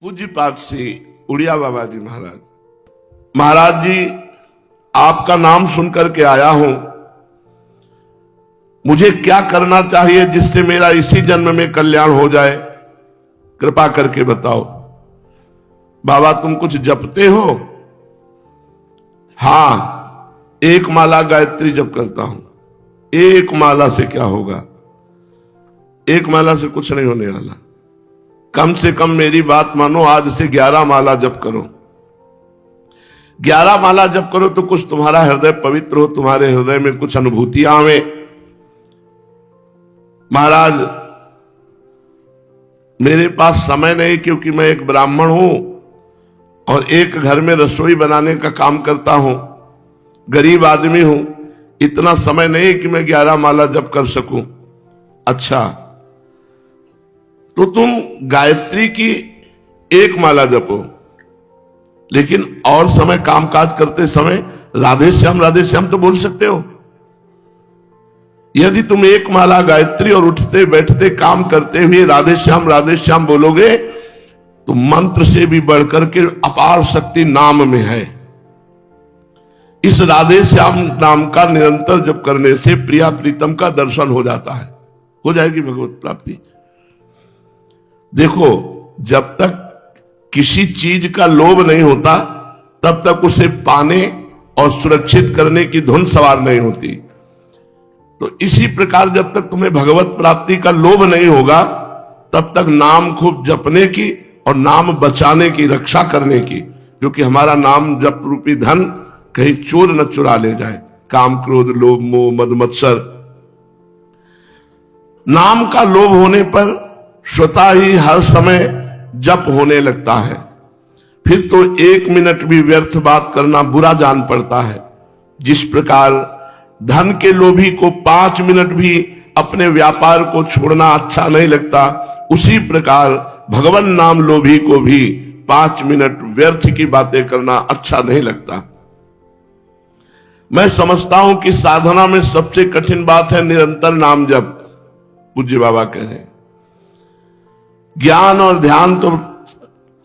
पूज्यपाद श्री उड़िया बाबा जी महाराज। महाराज जी, आपका नाम सुनकर के आया हूं, मुझे क्या करना चाहिए जिससे मेरा इसी जन्म में कल्याण हो जाए, कृपा करके बताओ। बाबा, तुम कुछ जपते हो? हां, एक माला गायत्री जप करता हूं। एक माला से क्या होगा? एक माला से कुछ नहीं होने वाला। कम से कम मेरी बात मानो, आज से 11 माला जप करो। 11 माला जप करो तो कुछ तुम्हारा हृदय पवित्र हो, तुम्हारे हृदय में कुछ अनुभूतियां आवे। महाराज, मेरे पास समय नहीं, क्योंकि मैं एक ब्राह्मण हूं और एक घर में रसोई बनाने का काम करता हूं, गरीब आदमी हूं, इतना समय नहीं कि मैं 11 माला जप कर सकूं। अच्छा, तो तुम गायत्री की एक माला जपो, लेकिन और समय कामकाज करते समय राधे श्याम तो बोल सकते हो। यदि तुम एक माला गायत्री और उठते बैठते काम करते हुए राधे श्याम बोलोगे तो मंत्र से भी बढ़कर के अपार शक्ति नाम में है। इस राधे श्याम नाम का निरंतर जप करने से प्रिया प्रीतम का दर्शन हो जाता है, हो जाएगी भगवत प्राप्ति। देखो, जब तक किसी चीज का लोभ नहीं होता तब तक उसे पाने और सुरक्षित करने की धुन सवार नहीं होती। तो इसी प्रकार जब तक तुम्हें भगवत प्राप्ति का लोभ नहीं होगा तब तक नाम खूब जपने की और नाम बचाने की, रक्षा करने की, क्योंकि हमारा नाम जप रूपी धन कहीं चोर न चुरा ले जाए। काम, क्रोध, लोभ, मोह, मद, मत्सर। नाम का लोभ होने पर स्वतः ही हर समय जप होने लगता है, फिर तो 1 मिनट भी व्यर्थ बात करना बुरा जान पड़ता है। जिस प्रकार धन के लोभी को 5 मिनट भी अपने व्यापार को छोड़ना अच्छा नहीं लगता, उसी प्रकार भगवान नाम लोभी को भी 5 मिनट व्यर्थ की बातें करना अच्छा नहीं लगता। मैं समझता हूं कि साधना में सबसे कठिन बात है निरंतर नाम जप। पूज्य बाबा कह रहे हैं, ज्ञान और ध्यान तो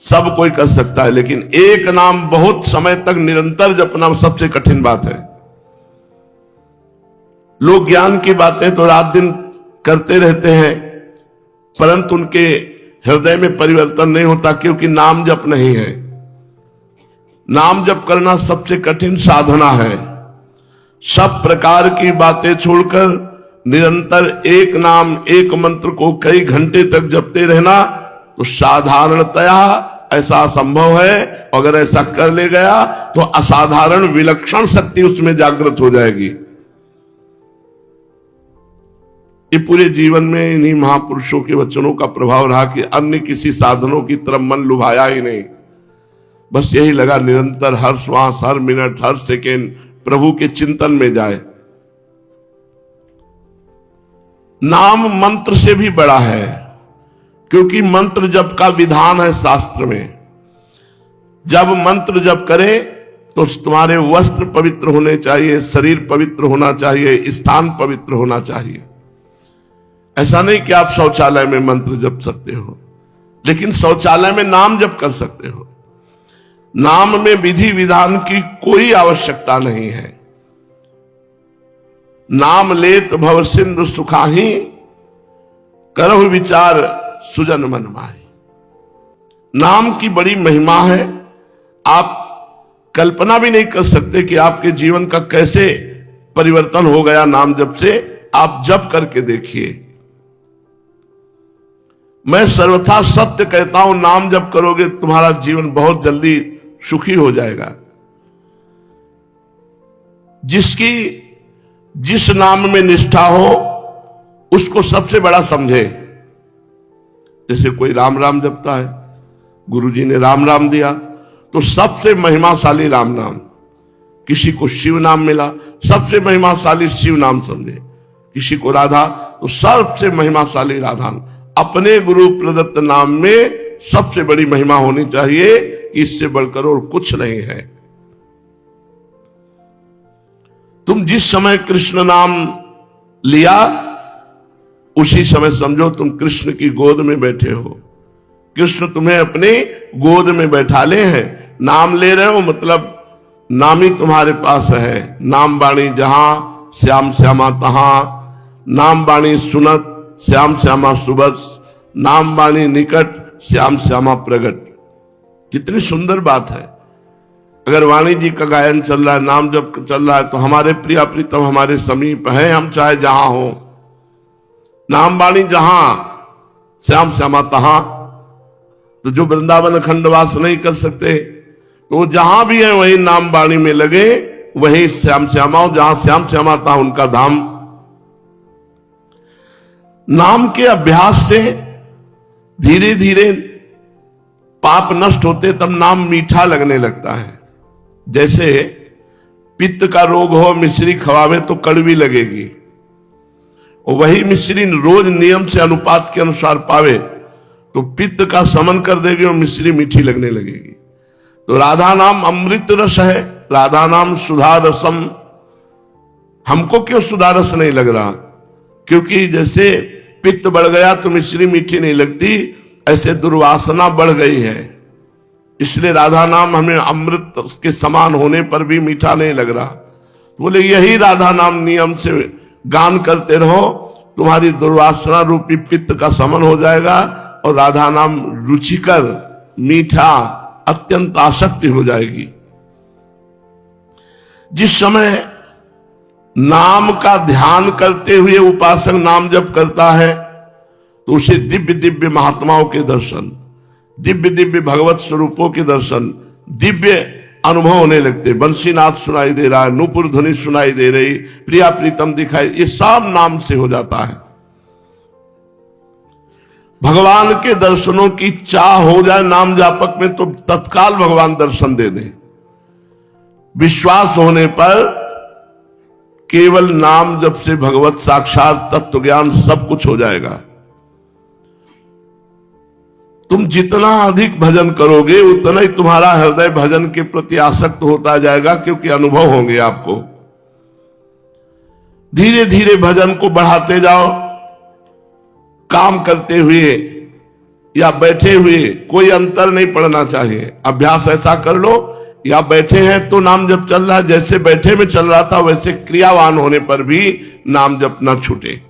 सब कोई कर सकता है, लेकिन एक नाम बहुत समय तक निरंतर जपना सबसे कठिन बात है। लोग ज्ञान की बातें तो रात दिन करते रहते हैं, परंतु उनके हृदय में परिवर्तन नहीं होता, क्योंकि नाम जप नहीं है। नाम जप करना सबसे कठिन साधना है। सब प्रकार की बातें छोड़कर निरंतर एक नाम, एक मंत्र को कई घंटे तक जपते रहना तो साधारणतया ऐसा असंभव है। अगर ऐसा कर ले गया तो असाधारण विलक्षण शक्ति उसमें जागृत हो जाएगी। ये पूरे जीवन में इन्हीं महापुरुषों के वचनों का प्रभाव रहा कि अन्य किसी साधनों की तरफ मन लुभाया ही नहीं। बस यही लगा निरंतर हर श्वास, हर मिनट, हर सेकेंड प्रभु के चिंतन में जाए। नाम मंत्र से भी बड़ा है, क्योंकि मंत्र जप का विधान है शास्त्र में। जब मंत्र जप करे तो तुम्हारे वस्त्र पवित्र होने चाहिए, शरीर पवित्र होना चाहिए, स्थान पवित्र होना चाहिए। ऐसा नहीं कि आप शौचालय में मंत्र जप सकते हो, लेकिन शौचालय में नाम जप कर सकते हो। नाम में विधि विधान की कोई आवश्यकता नहीं है। नाम लेत भव सिंधु सुखाही, करहु विचार सुजन मन माही। नाम की बड़ी महिमा है। आप कल्पना भी नहीं कर सकते कि आपके जीवन का कैसे परिवर्तन हो गया नाम जप से। आप जप करके देखिए। मैं सर्वथा सत्य कहता हूं, नाम जप करोगे तुम्हारा जीवन बहुत जल्दी सुखी हो जाएगा। जिसकी जिस नाम में निष्ठा हो उसको सबसे बड़ा समझे। जैसे कोई राम राम जपता है, गुरुजी ने राम राम दिया तो सबसे महिमाशाली राम नाम। किसी को शिव नाम मिला, सबसे महिमाशाली शिव नाम समझे। किसी को राधा, तो सबसे महिमाशाली राधा। अपने गुरु प्रदत्त नाम में सबसे बड़ी महिमा होनी चाहिए, इससे बढ़कर और कुछ नहीं है। तुम जिस समय कृष्ण नाम लिया उसी समय समझो तुम कृष्ण की गोद में बैठे हो। कृष्ण तुम्हें अपने गोद में बैठा ले हैं। नाम ले रहे हो मतलब नाम ही तुम्हारे पास है। नाम बाणी जहां श्याम श्यामा तहां, नाम बाणी सुनत श्याम श्यामा सुबस, नाम बाणी निकट श्याम श्यामा प्रगट। कितनी सुंदर बात है। अगर वाणी जी का गायन चल रहा है, नाम जब चल रहा है, तो हमारे प्रिया प्रीतम हमारे समीप हैं, हम चाहे जहां हो। नाम बाणी जहां श्याम श्यामा तहां, तो जो वृंदावन खंडवास नहीं कर सकते तो जहां भी है वही नाम बाणी में लगे, वही श्याम श्यामा, जहां श्याम श्यामा था उनका धाम। नाम के अभ्यास से धीरे धीरे पाप नष्ट होते, तब नाम मीठा लगने लगता है। जैसे पित्त का रोग हो, मिश्री खवावे तो कड़वी लगेगी, और वही मिश्री रोज नियम से अनुपात के अनुसार पावे तो पित्त का समन कर देगी और मिश्री मीठी लगने लगेगी। तो राधा नाम अमृत रस है, राधा नाम सुधा रसम। हमको क्यों सुधा रस नहीं लग रहा? क्योंकि जैसे पित्त बढ़ गया तो मिश्री मीठी नहीं लगती, ऐसे दुर्वासना बढ़ गई है, इसलिए राधा नाम हमें अमृत के समान होने पर भी मीठा नहीं लग रहा। बोले यही राधा नाम नियम से गान करते रहो, तुम्हारी दुर्वासना रूपी पित्त का समन हो जाएगा और राधा नाम रुचिकर मीठा अत्यंत आसक्ति हो जाएगी। जिस समय नाम का ध्यान करते हुए उपासक नाम जप करता है तो उसे दिव्य दिव्य महात्माओं के दर्शन, दिव्य दिव्य भगवत स्वरूपों के दर्शन, दिव्य अनुभव होने लगते। बंसीनाथ सुनाई दे रहा है, नूपुर ध्वनि सुनाई दे रही, प्रिया प्रीतम दिखाई, ये सब नाम से हो जाता है। भगवान के दर्शनों की चाह हो जाए नाम जापक में तो तत्काल भगवान दर्शन दे दे। विश्वास होने पर केवल नाम जप से भगवत साक्षात तत्व ज्ञान सब कुछ हो जाएगा। तुम जितना अधिक भजन करोगे उतना ही तुम्हारा हृदय भजन के प्रति आसक्त होता जाएगा, क्योंकि अनुभव होंगे आपको। धीरे धीरे भजन को बढ़ाते जाओ। काम करते हुए या बैठे हुए कोई अंतर नहीं पड़ना चाहिए। अभ्यास ऐसा कर लो, या बैठे हैं तो नाम जप चल रहा है, जैसे बैठे में चल रहा था वैसे क्रियावान होने पर भी नाम जप न छूटे।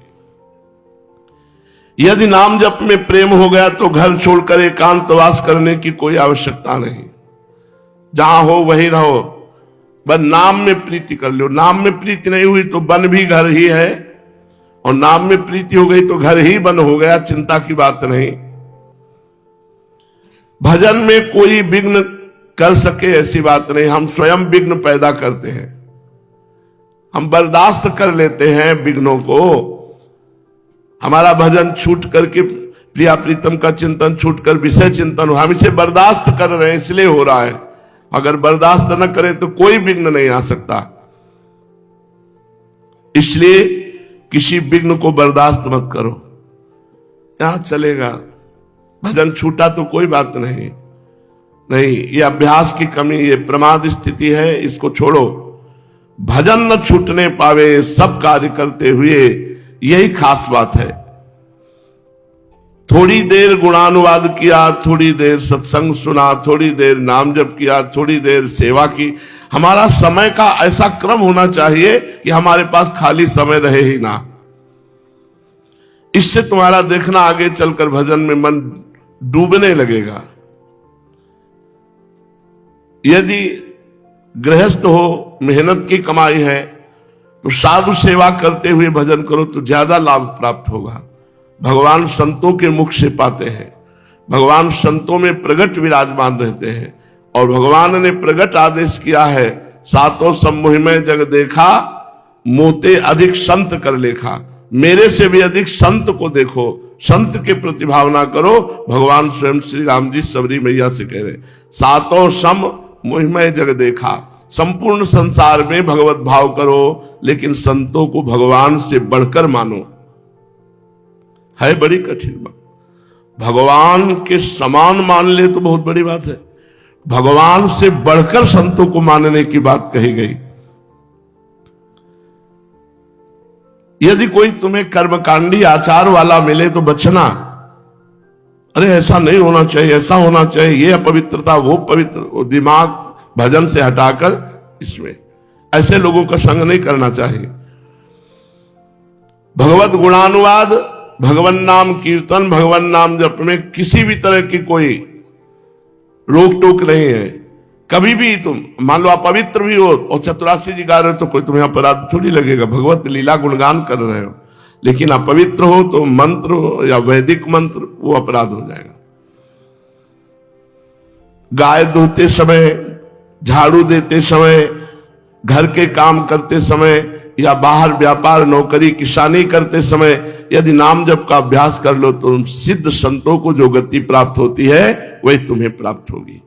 यदि नाम जप में प्रेम हो गया तो घर छोड़कर एकांतवास करने की कोई आवश्यकता नहीं। जहां हो वही रहो, बस नाम में प्रीति कर लो। नाम में प्रीति नहीं हुई तो वन भी घर ही है, और नाम में प्रीति हो गई तो घर ही वन हो गया, चिंता की बात नहीं। भजन में कोई विघ्न कर सके ऐसी बात नहीं, हम स्वयं विघ्न पैदा करते हैं। हम बर्दाश्त कर लेते हैं विघ्नों को। हमारा भजन छूट करके प्रिया प्रीतम का चिंतन छूट कर विषय चिंतन हो, हम इसे बर्दाश्त कर रहे हैं इसलिए हो रहा है। अगर बर्दाश्त न करें तो कोई विघ्न नहीं आ सकता। इसलिए किसी विघ्न को बर्दाश्त मत करो। यहां चलेगा, भजन छूटा तो कोई बात नहीं, ये अभ्यास की कमी, ये प्रमाद स्थिति है, इसको छोड़ो। भजन न छूटने पावे सब कार्य करते हुए, यही खास बात है। थोड़ी देर गुणानुवाद किया, थोड़ी देर सत्संग सुना, थोड़ी देर नाम जप किया, थोड़ी देर सेवा की। हमारा समय का ऐसा क्रम होना चाहिए कि हमारे पास खाली समय रहे ही ना। इससे तुम्हारा देखना आगे चलकर भजन में मन डूबने लगेगा। यदि गृहस्थ हो, मेहनत की कमाई है, तो साधु सेवा करते हुए भजन करो तो ज्यादा लाभ प्राप्त होगा। भगवान संतों के मुख से पाते हैं, भगवान संतों में प्रगट विराजमान रहते हैं, और भगवान ने प्रगट आदेश किया है, सातों सम्मोह में जग देखा, मोते अधिक संत कर लेखा। मेरे से भी अधिक संत को देखो, संत के प्रति भावना करो। भगवान स्वयं श्री राम जी सबरी मैया से कह रहे, सातों सम मोहिमय जग देखा। संपूर्ण संसार में भगवत भाव करो, लेकिन संतों को भगवान से बढ़कर मानो। है बड़ी कठिन बात। भगवान के समान मान ले तो बहुत बड़ी बात है, भगवान से बढ़कर संतों को मानने की बात कही गई। यदि कोई तुम्हें कर्मकांडी आचार वाला मिले तो बचना, अरे ऐसा नहीं होना चाहिए, ऐसा होना चाहिए, ये अपवित्रता वो पवित्र, वो दिमाग भजन से हटाकर इसमें ऐसे लोगों का संग नहीं करना चाहिए। भगवत गुणानुवाद, भगवान नाम कीर्तन, भगवान नाम जप में किसी भी तरह की कोई रोक टोक नहीं है। कभी भी तुम मान लो आप पवित्र भी हो और चतुरासी जी गा रहे हो तो कोई तुम्हें अपराध थोड़ी लगेगा, भगवत लीला गुणगान कर रहे हो। लेकिन अपवित्र हो तो मंत्र हो या वैदिक मंत्र, वो अपराध हो जाएगा। गाय धोते समय, झाड़ू देते समय, घर के काम करते समय या बाहर व्यापार नौकरी किसानी करते समय यदि नाम जप का अभ्यास कर लो तो सिद्ध संतों को जो गति प्राप्त होती है वही तुम्हें प्राप्त होगी।